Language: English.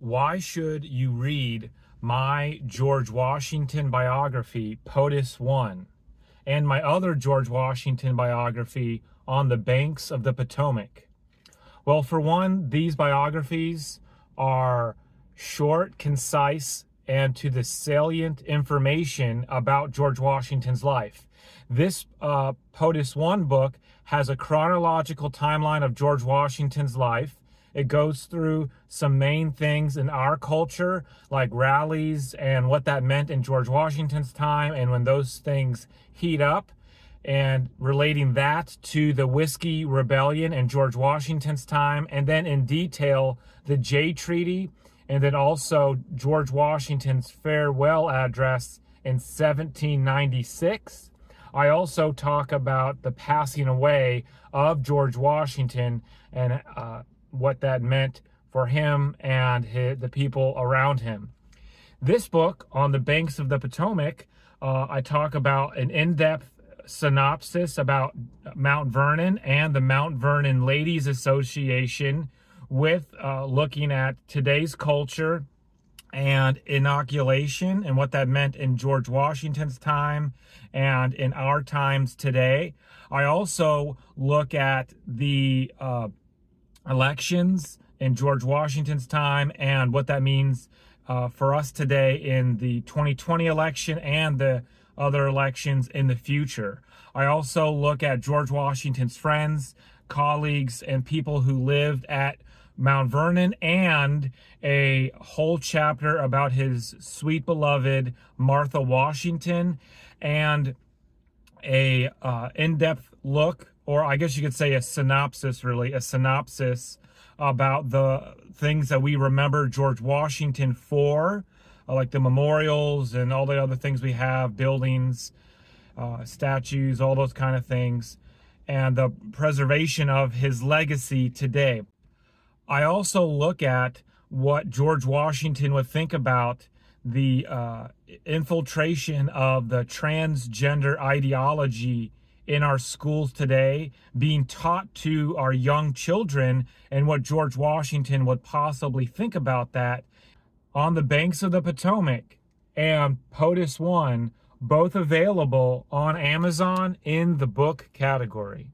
Why should you read my George Washington biography, POTUS1, and my other George Washington biography, On the Banks of the Potomac? Well, for one, these biographies are short, concise, and to the salient information about George Washington's life. This POTUS1 book has a chronological timeline of George Washington's life. It goes through some main things in our culture, like rallies and what that meant in George Washington's time, and when those things heat up, and relating that to the Whiskey Rebellion in George Washington's time, and then in detail the Jay Treaty, and then also George Washington's farewell address in 1796. I also talk about the passing away of George Washington and what that meant for him and the people around him. This book, On the Banks of the Potomac, I talk about an in-depth synopsis about Mount Vernon and the Mount Vernon Ladies Association, with looking at today's culture and inoculation and what that meant in George Washington's time and in our times today. I also look at the elections in George Washington's time and what that means for us today in the 2020 election and the other elections in the future. I also look at George Washington's friends, colleagues, and people who lived at Mount Vernon, and a whole chapter about his sweet beloved Martha Washington, and a in-depth look, or I guess you could say a synopsis about the things that we remember George Washington for, like the memorials and all the other things we have, buildings, statues, all those kind of things, and the preservation of his legacy today. I also look at what George Washington would think about the infiltration of the transgender ideology in our schools today, being taught to our young children, and what George Washington would possibly think about that. On the Banks of the Potomac and POTUS1, both available on Amazon in the book category.